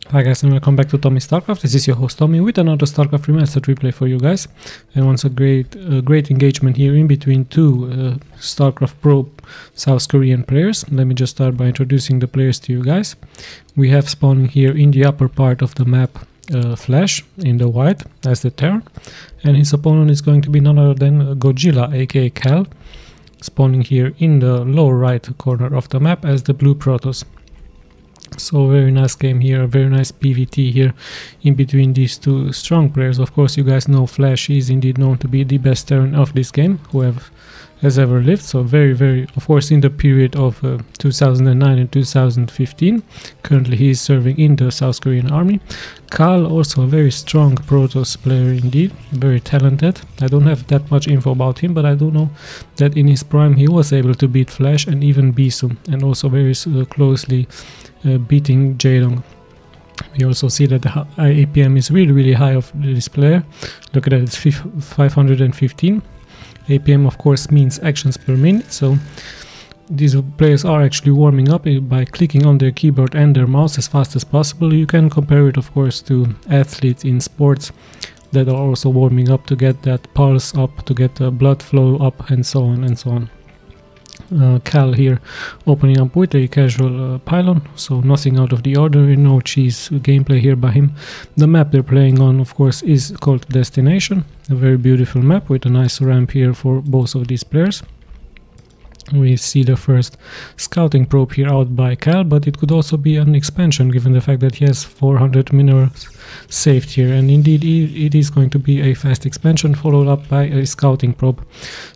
Hi guys, and welcome back to Tommy Starcraft. This is your host Tommy with another Starcraft Remastered replay for you guys. And once a great engagement here in between two Starcraft Pro South Korean players. Let me just start by introducing the players to you guys. We have spawning here in the upper part of the map Flash in the white as the Terran, and his opponent is going to be none other than GOJILA aka Cal, spawning here in the lower right corner of the map as the blue Protoss. So very nice game here, a very nice PvT here in between these two strong players. Of course, you guys know Flash is indeed known to be the best Terran of this game who has ever lived. So very, of course, in the period of 2009 and 2015. Currently he is serving in the South Korean army. Cal, also a very strong Protoss player indeed, very talented. I don't have that much info about him, but I do know that in his prime he was able to beat Flash and even Bisum, and also very closely beating Jaedong. We also see that the APM is really high of this player. Look at that, it's 515. APM of course means actions per minute, so these players are actually warming up by clicking on their keyboard and their mouse as fast as possible. You can compare it of course to athletes in sports that are also warming up to get that pulse up, to get the blood flow up, and so on and so on. Cal here opening up with a casual pylon, so nothing out of the ordinary, no cheese gameplay here by him. The map they're playing on of course is called Destination, a very beautiful map with a nice ramp here for both of these players. We see the first scouting probe here out by Cal, but it could also be an expansion given the fact that he has 400 minerals saved here, and indeed it is going to be a fast expansion followed up by a scouting probe.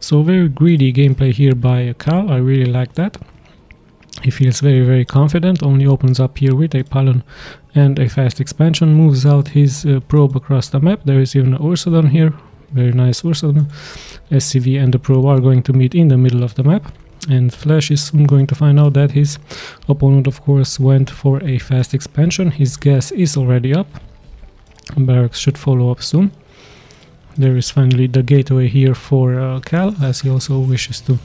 So very greedy gameplay here by Cal, I really like that. He feels very confident, only opens up here with a pylon and a fast expansion, moves out his probe across the map. There is even an Ursadon here, very nice Ursadon. SCV and the probe are going to meet in the middle of the map, and Flash is soon going to find out that his opponent of course went for a fast expansion. His gas is already up, barracks should follow up soon. There is finally the gateway here for Cal, as he also wishes to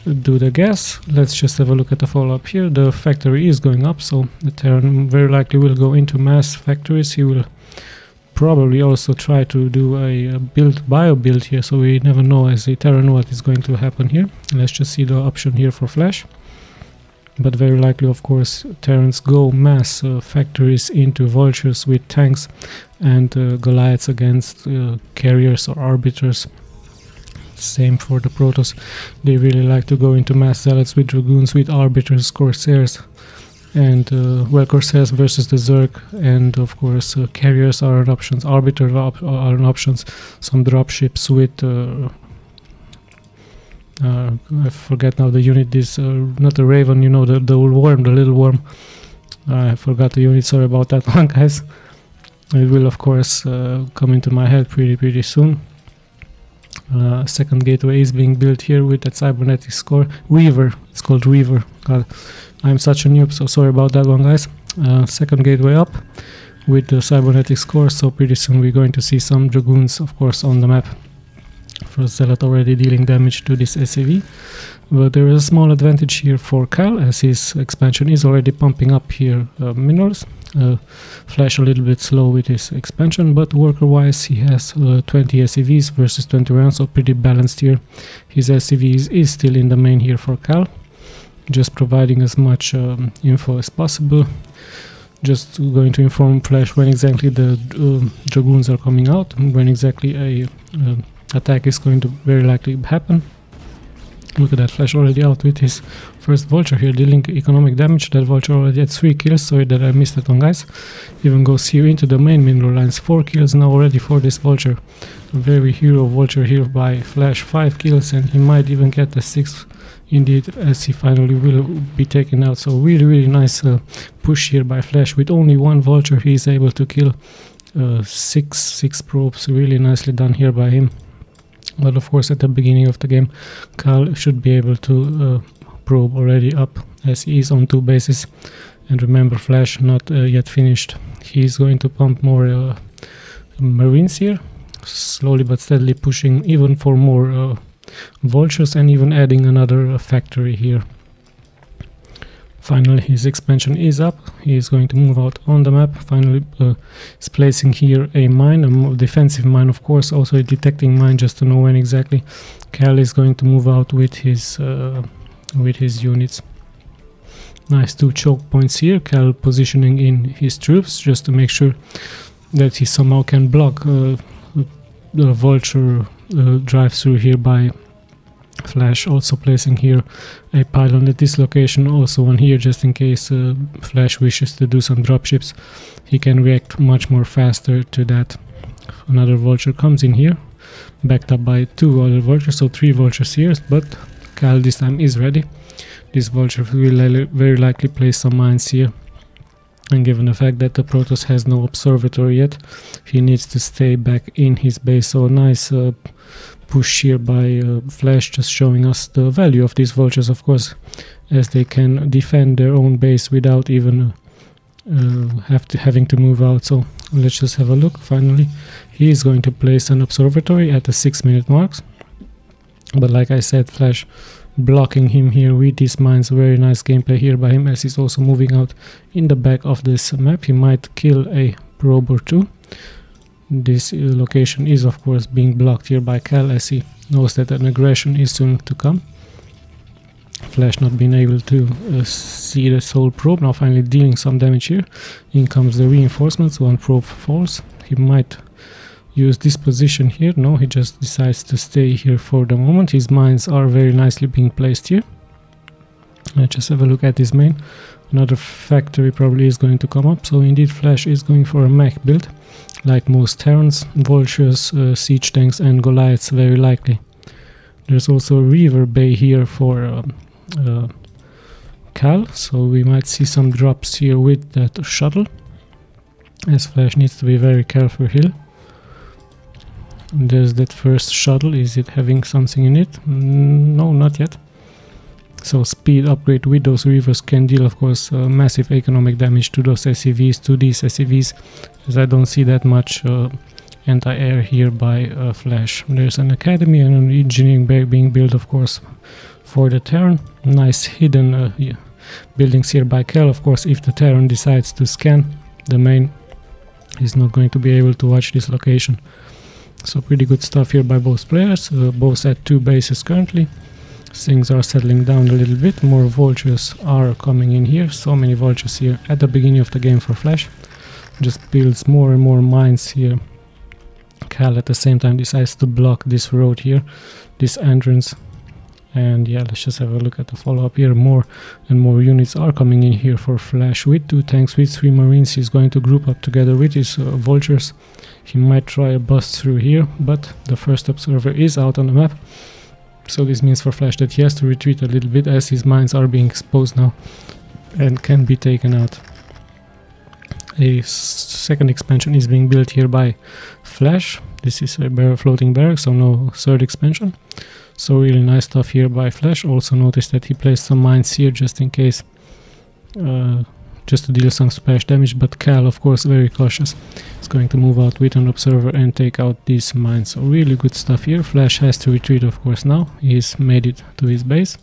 do the gas. Let's just have a look at the follow-up here. The factory is going up, so the Terran very likely will go into mass factories. He will probably also try to do a bio build here, so we never know as a Terran what is going to happen here. Let's just see the option here for Flash. But very likely of course Terrans go mass factories into vultures with tanks and Goliaths against carriers or arbiters. Same for the Protoss, they really like to go into mass zealots with dragoons, with arbiters, corsairs, and well, corsairs versus the Zerg, and of course carriers are an options, arbiters are an options, some dropships with I forget now the unit, is not a raven, you know, the worm, the little worm. I forgot the unit, sorry about that one guys. It will of course come into my head pretty soon. Second gateway is being built here with that cybernetic score. Reaver, it's called Reaver. God, I'm such a noob, so sorry about that one guys. Second gateway up with the cybernetic score, so pretty soon we're going to see some dragoons of course on the map. First zealot already dealing damage to this SCV, but there is a small advantage here for Cal as his expansion is already pumping up here minerals. Flash a little bit slow with his expansion, but worker wise he has 20 SCVs versus 20 rounds, so pretty balanced here. His SCVs is still in the main here for Cal, just providing as much info as possible. Just going to inform Flash when exactly the dragoons are coming out, when exactly a attack is going to very likely happen. Look at that, Flash already out with his first vulture here, dealing economic damage. That vulture already had 3 kills, sorry that I missed that one guys. Even goes here into the main mineral lines, 4 kills now already for this vulture. A very hero vulture here by Flash, 5 kills, and he might even get the 6th indeed as he finally will be taken out. So really nice push here by Flash. With only 1 vulture he is able to kill 6 probes, really nicely done here by him. But of course at the beginning of the game Cal should be able to probe already up as he is on 2 bases. And remember, Flash not yet finished. He is going to pump more marines here, slowly but steadily pushing even for more vultures, and even adding another factory here. Finally, his expansion is up. He is going to move out on the map. Finally, is placing here a mine, a defensive mine, of course, also a detecting mine, just to know when exactly. Cal is going to move out with his units. Nice 2 choke points here. Cal positioning in his troops just to make sure that he somehow can block the vulture drive through here by Flash. Also placing here a pylon at this location, also one here just in case Flash wishes to do some dropships. He can react much more faster to that. Another vulture comes in here, backed up by 2 other vultures, so 3 vultures here, but Cal this time is ready. This vulture will very likely place some mines here, and given the fact that the Protoss has no observatory yet, he needs to stay back in his base. So a nice push here by Flash, just showing us the value of these vultures, of course, as they can defend their own base without even having to move out. So let's just have a look. Finally, he is going to place an observatory at the 6-minute marks, but like I said, Flash blocking him here with these mines. Very nice gameplay here by him, as he's also moving out in the back of this map. He might kill a probe or 2. This location is of course being blocked here by Cal, as he knows that an aggression is soon to come. Flash not being able to see this whole probe. Now finally dealing some damage here. In comes the reinforcements. 1 probe falls. He might use this position here. No, he just decides to stay here for the moment. His mines are very nicely being placed here. Let's just have a look at his main. Another factory probably is going to come up. So indeed Flash is going for a mech build, like most Terrans, vultures, siege tanks and Goliaths very likely. There's also a river bay here for Cal, so we might see some drops here with that shuttle, as Flash needs to be very careful here. There's that first shuttle. Is it having something in it? No, not yet. So speed upgrade with those rivers can deal, of course, massive economic damage to those SCVs, to these SCVs, as I don't see that much anti-air here by Flash. There's an academy and an engineering bay being built, of course, for the Terran. Nice hidden buildings here by Cal. Of course, if the Terran decides to scan the main, he's not going to be able to watch this location. So pretty good stuff here by both players, both at 2 bases currently. Things are settling down a little bit. More vultures are coming in here. So many vultures here at the beginning of the game for Flash. Just builds more and more mines here. Cal at the same time decides to block this road here, this entrance. And yeah, let's just have a look at the follow-up here. More and more units are coming in here for Flash. With 2 tanks, with 3 marines, he's going to group up together with his vultures. He might try a bust through here, but the first observer is out on the map. So this means for Flash that he has to retreat a little bit, as his mines are being exposed now and can be taken out. A second expansion is being built here by Flash. This is a floating barrack, so no third expansion. So really nice stuff here by Flash. Also notice that he placed some mines here just in case, just to deal some splash damage, but Cal, of course, very cautious. He's going to move out with an observer and take out these mines. So really good stuff here. Flash has to retreat, of course, now. He's made it to his base.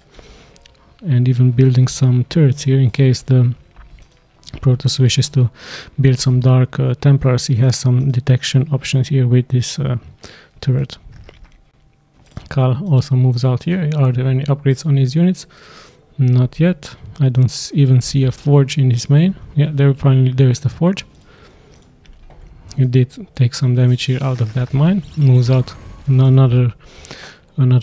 And even building some turrets here in case the Protoss wishes to build some dark Templars. He has some detection options here with this turret. Cal also moves out here. Are there any upgrades on his units? Not yet. I don't even see a forge in his main. Yeah, there is the forge. He did take some damage here out of that mine. Moves out another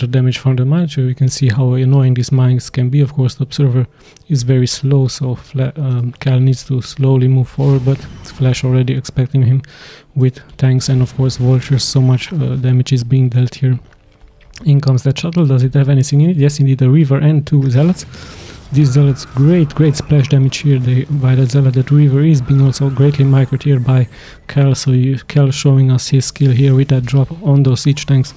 damage from the mine. So we can see how annoying these mines can be. Of course, the observer is very slow, so Cal needs to slowly move forward, but Flash already expecting him with tanks and of course vultures. So much damage is being dealt here. In comes that shuttle. Does it have anything in it? Yes, indeed, a river and 2 zealots. These zealots, great splash damage here by the zealot. That river is being also greatly microed here by Cal. So Cal showing us his skill here with that drop on those siege tanks.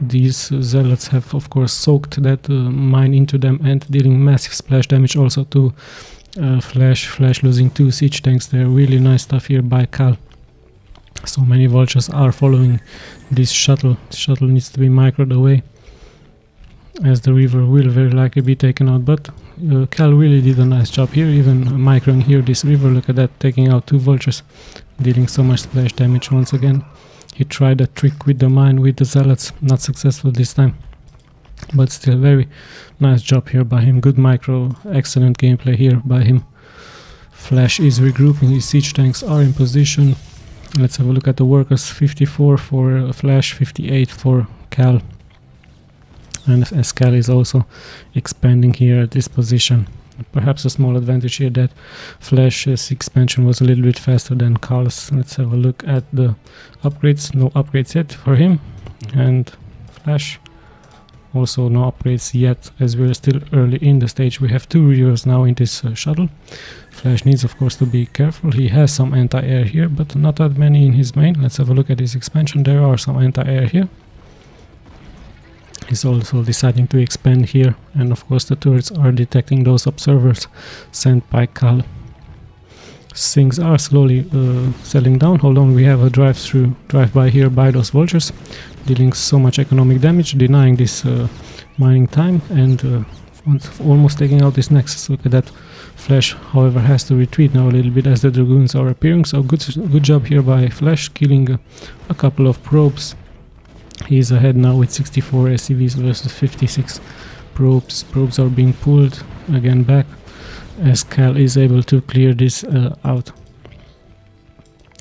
These zealots have, of course, soaked that mine into them and dealing massive splash damage also to Flash. Flash losing 2 siege tanks there. Really nice stuff here by Cal. So many vultures are following this shuttle. The shuttle needs to be microed away. as the Reaver will very likely be taken out, but Cal really did a nice job here, even microing here this Reaver. Look at that, taking out 2 vultures, dealing so much splash damage once again. He tried a trick with the mine with the zealots, not successful this time, but still very nice job here by him. Good micro, excellent gameplay here by him. Flash is regrouping, his siege tanks are in position. Let's have a look at the workers. 54 for Flash, 58 for Cal. And as Cal is also expanding here at this position. Perhaps a small advantage here that Flash's expansion was a little bit faster than Cal's. Let's have a look at the upgrades. No upgrades yet for him. And Flash, also no upgrades yet, as we're still early in the stage. We have 2 Reavers now in this shuttle. Flash needs, of course, to be careful. He has some anti-air here, but not that many in his main. Let's have a look at his expansion. There are some anti-air here. He's also deciding to expand here, and of course the turrets are detecting those observers sent by Cal. Things are slowly settling down. Hold on, we have a drive-by here by those vultures, dealing so much economic damage, denying this mining time, and almost taking out this nexus. Look at that. Flash, however, has to retreat now a little bit as the dragoons are appearing, so good job here by Flash, killing a couple of probes. He is ahead now with 64 SCVs versus 56 probes. Probes are being pulled again back as Cal is able to clear this out.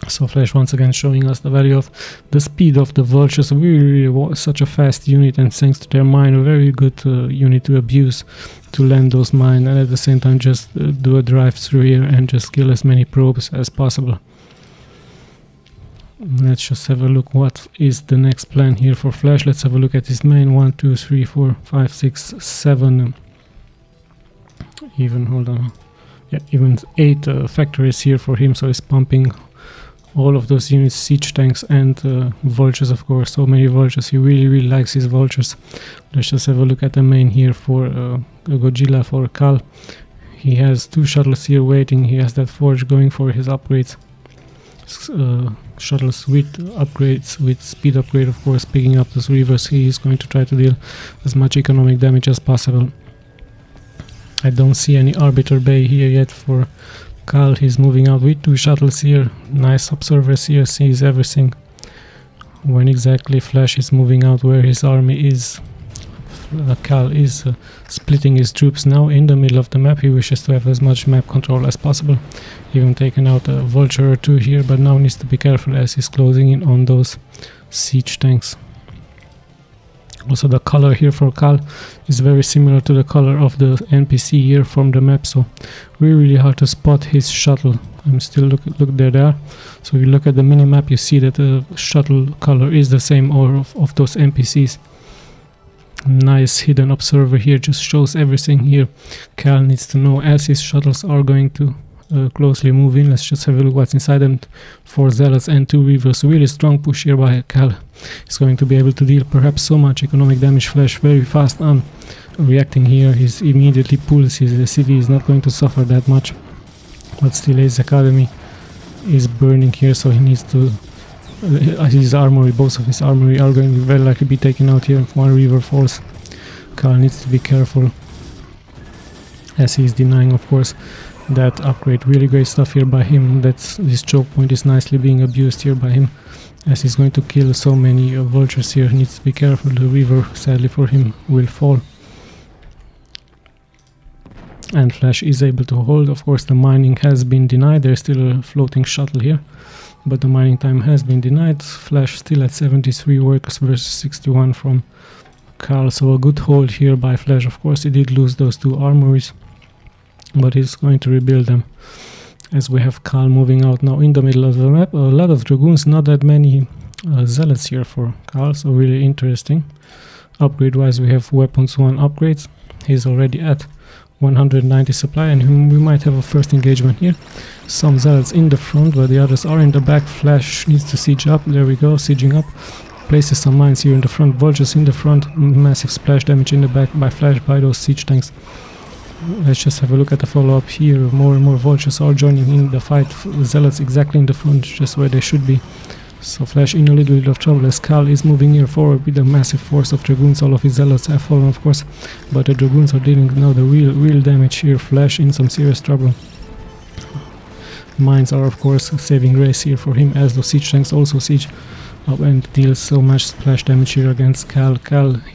So Flash once again showing us the value of the speed of the vultures. Really such a fast unit, and thanks to their mine, a very good unit to abuse, to land those mines, and at the same time just do a drive through here and just kill as many probes as possible. Let's just have a look what is the next plan here for Flash. Let's have a look at his main. 1, 2, 3, 4, 5, 6, 7, even, hold on, yeah, even 8 factories here for him, so he's pumping all of those units, siege tanks and vultures, of course. So many vultures, he really likes his vultures. Let's just have a look at the main here for GOJILA, for Cal. He has 2 shuttles here waiting. He has that forge going for his upgrades. Shuttles with upgrades, with speed upgrade, of course, picking up those Reavers. He is going to try to deal as much economic damage as possible. I don't see any arbiter bay here yet for Cal. He's moving out with 2 shuttles here. Nice observers here, sees everything. When exactly Flash is moving out where his army is, Cal is splitting his troops now in the middle of the map. He wishes to have as much map control as possible. Even taken out a vulture or 2 here, but now needs to be careful as he's closing in on those siege tanks. Also the color here for Cal is very similar to the color of the NPC here from the map, so really hard to spot his shuttle. I'm still look there they are. So you look at the mini-map, you see that the shuttle color is the same of those NPCs. Nice hidden observer here, just shows everything here. Cal needs to know as his shuttles are going to closely move in. Let's just have a look what's inside them. 4 zealots and 2 Reavers. Really strong push here by Cal. He's going to be able to deal perhaps so much economic damage. Flash very fast on reacting here. He's immediately pulls his CV. Is not going to suffer that much, but still his academy is burning here, so he needs to his armory, both of his armory are going to very likely be taken out here. 1 Reaver falls. Cal needs to be careful as he's denying, of course, that upgrade. Really great stuff here by him. This choke point is nicely being abused here by him, as he's going to kill so many vultures here. He needs to be careful. The Reaver, sadly for him, will fall. And Flash is able to hold. Of course, the mining has been denied. There's still a floating shuttle here, but the mining time has been denied. Flash still at 73 workers versus 61 from Cal, so a good hold here by Flash. Of course, he did lose those 2 armories, but he's going to rebuild them. As we have Cal moving out now in the middle of the map. A lot of dragoons, not that many zealots here for Cal, so really interesting. Upgrade wise, we have weapons 1 upgrades. He's already at 190 supply, and we might have a first engagement here. Some zealots in the front, but the others are in the back. Flash needs to siege up. There we go, sieging up. Places some mines here in the front, vultures in the front. Massive splash damage in the back by Flash by those siege tanks. Let's just have a look at the follow-up here. More and more vultures are joining in the fight. Zealots exactly in the front, just where they should be. So Flash in a little bit of trouble as Cal is moving here forward with a massive force of Dragoons. All of his zealots have fallen, of course, but the Dragoons are dealing now the real damage here. Flash in some serious trouble. Mines are, of course, saving grace here for him, as those siege tanks also siege up and deal so much splash damage here against Cal.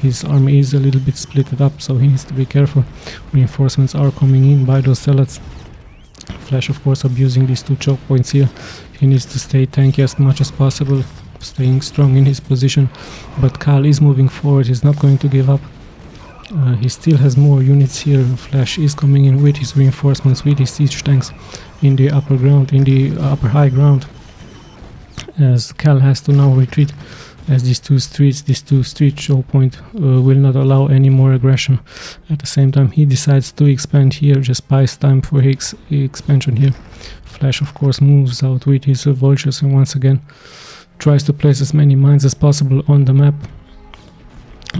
His army is a little bit splitted up, so he needs to be careful. Reinforcements are coming in by those zealots. Flash, of course, abusing these 2 choke points here. He needs to stay tanky as much as possible, staying strong in his position. But Cal is moving forward, he's not going to give up. He still has more units here. Flash is coming in with his reinforcements, with his siege tanks in the upper ground, in the upper high ground. As Cal has to now retreat, as these two street choke point will not allow any more aggression. At the same time, he decides to expand here, just buys time for his expansion here. Flash, of course, moves out with his vultures and once again tries to place as many mines as possible on the map,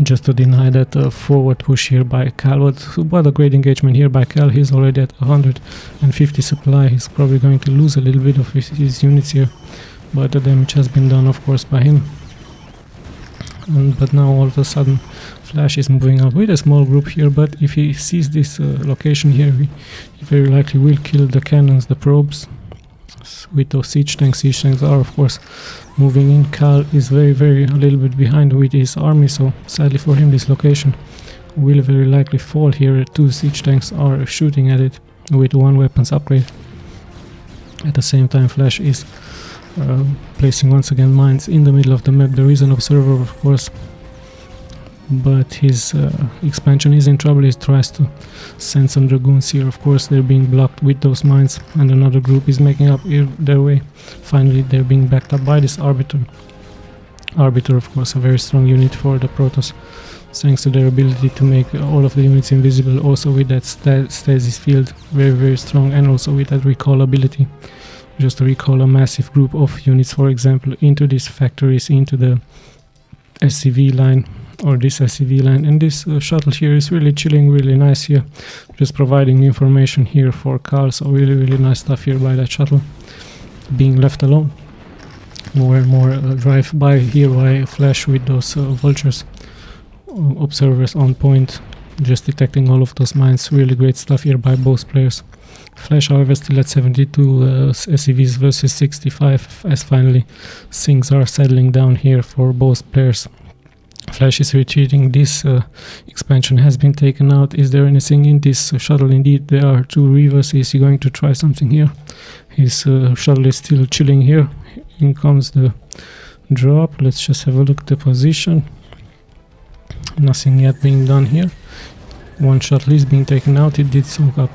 just to deny that forward push here by Cal. What a great engagement here by Cal. He's already at 150 supply. He's probably going to lose a little bit of his units here, but the damage has been done, of course, by him. But now all of a sudden Flash is moving out with a small group here, but if he sees this location here, he very likely will kill the cannons, the probes, with those siege tanks. Siege tanks are, of course, moving in. Cal is a little bit behind with his army, so sadly for him this location will very likely fall here. 2 siege tanks are shooting at it with 1 weapons upgrade. At the same time, Flash is placing once again mines in the middle of the map. There is an observer, of course, but his expansion is in trouble. He tries to send some Dragoons here. Of course, they're being blocked with those mines, and another group is making up their way. Finally, they're being backed up by this Arbiter. Arbiter, of course, a very strong unit for the Protoss, thanks to their ability to make all of the units invisible, also with that stasis field, very strong, and also with that recall ability. Just to recall a massive group of units, for example, into these factories, into the SCV line, or this SCV line. And this shuttle here is really chilling, really nice here, just providing information here for Cal. So really nice stuff here by that shuttle, being left alone. More and more drive by here by Flash with those vultures, observers on point, just detecting all of those mines. Really great stuff here by both players. Flash, however, still at 72 SCVs versus 65, as finally things are settling down here for both players. Flash is retreating. This expansion has been taken out. Is there anything in this shuttle? Indeed, there are 2 reavers. Is he going to try something here? His shuttle is still chilling here. In comes the drop. Let's just have a look at the position. Nothing yet being done here. 1 shuttle is being taken out. It did soak up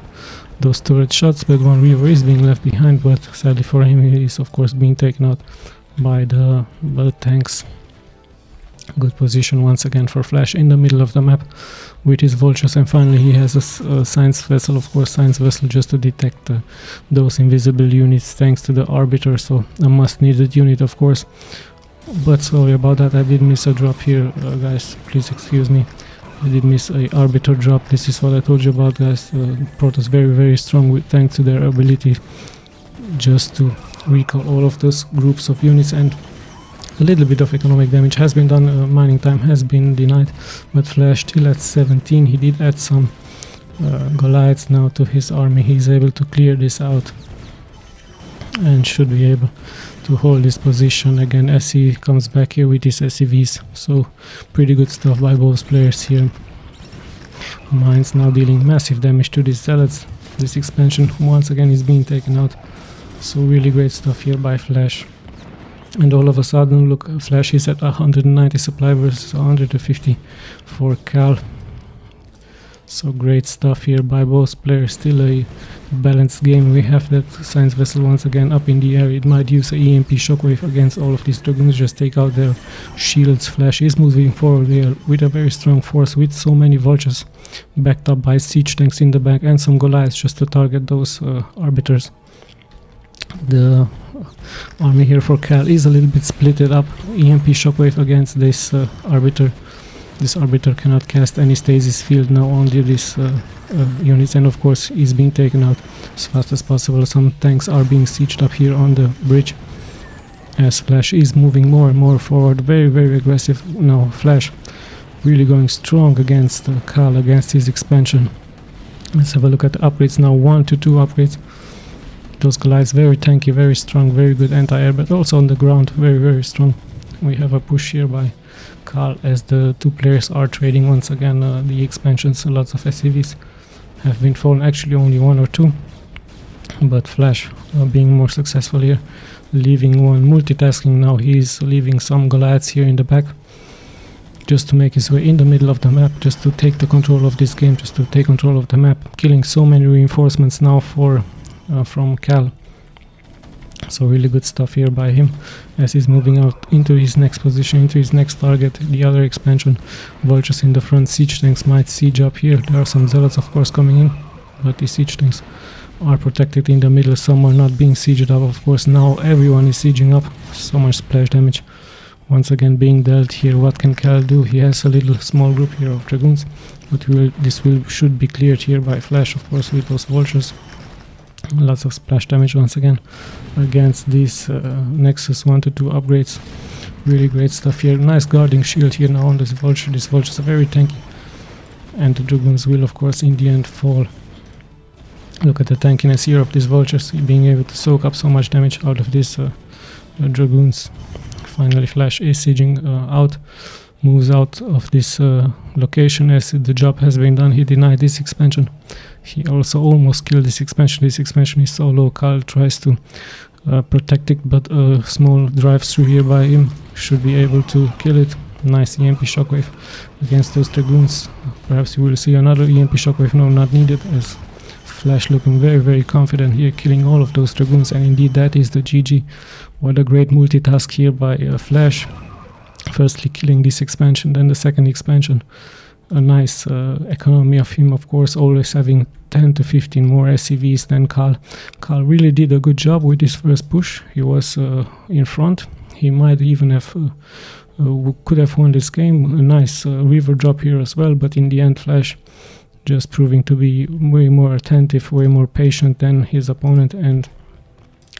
those turret shots, but 1 reaver is being left behind, but sadly for him, he is of course being taken out by the tanks. Good position once again for Flash in the middle of the map with his vultures, and finally he has a science vessel, of course, science vessel just to detect those invisible units, thanks to the Arbiter, so a must needed unit, of course. But sorry about that, I did miss a drop here, guys, please excuse me. I did miss a Arbiter drop. This is what I told you about, guys. Protoss very strong thanks to their ability just to recall all of those groups of units, and a little bit of economic damage has been done. Mining time has been denied, but Flash still at 17. He did add some Goliaths now to his army. He's able to clear this out and should be able to hold this position again as he comes back here with his SCVs. So pretty good stuff by both players here. Mines now dealing massive damage to these zealots. This expansion once again is being taken out. So really great stuff here by Flash. And all of a sudden, look, Flash is at 190 supply versus 150 for Cal. So great stuff here by both players. Still a balanced game. We have that science vessel once again up in the air. It might use a EMP shockwave against all of these Dragoons, just take out their shields. Flash is moving forward here with a very strong force, with so many vultures backed up by siege tanks in the back and some Goliaths just to target those Arbiters. The army here for Cal is a little bit splitted up. EMP shockwave against this Arbiter. This Arbiter cannot cast any stasis field now on these units, and of course is being taken out as fast as possible. Some tanks are being sieged up here on the bridge, as Flash is moving more and more forward, very aggressive. Now Flash really going strong against Cal, against his expansion. Let's have a look at the upgrades now. 1 to 2 upgrades. Those glides very tanky, very strong, very good anti-air, but also on the ground very strong. We have a push here by Cal as the two players are trading once again the expansions. Lots of SCVs have been fallen, actually only 1 or 2, but Flash being more successful here, leaving one, multitasking. Now he's leaving some glides here in the back just to make his way in the middle of the map, just to take the control of this game, just to take control of the map, killing so many reinforcements now from Cal. So really good stuff here by him as he's moving out into his next position, into his next target, the other expansion. Vultures in the front, siege tanks might siege up here. There are some zealots of course coming in, but the siege tanks are protected in the middle. Some are not being sieged up, of course. Now everyone is sieging up. So much splash damage once again being dealt here. What can Cal do? He has a little small group here of dragoons, but should be cleared here by Flash, of course, with those vultures. Lots of splash damage once again against these Nexus 1 to 2 upgrades. Really great stuff here. Nice guarding shield here now on this vulture. These vultures are very tanky, and the dragoons will of course in the end fall. Look at the tankiness here of these vultures, being able to soak up so much damage out of these dragoons. Finally Flash is sieging out, moves out of this location as the job has been done. He denied this expansion. He also almost killed this expansion. This expansion is so low. Cal tries to protect it, but a small drive through here by him should be able to kill it. Nice EMP shockwave against those dragoons. Perhaps you will see another EMP shockwave. No, not needed, as Flash looking very confident here, killing all of those dragoons, and indeed that is the GG. What a great multitask here by Flash. Firstly killing this expansion, then the second expansion. A nice economy of him, of course, always having 10 to 15 more SCVs than Cal. Cal really did a good job with his first push. He was in front. He might even have could have won this game. A nice river drop here as well, but in the end Flash just proving to be way more attentive, way more patient than his opponent, and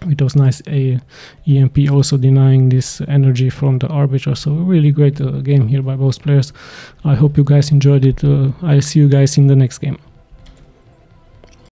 with those nice EMP also denying this energy from the Arbiter. So a really great game here by both players. I hope you guys enjoyed it. I'll see you guys in the next game.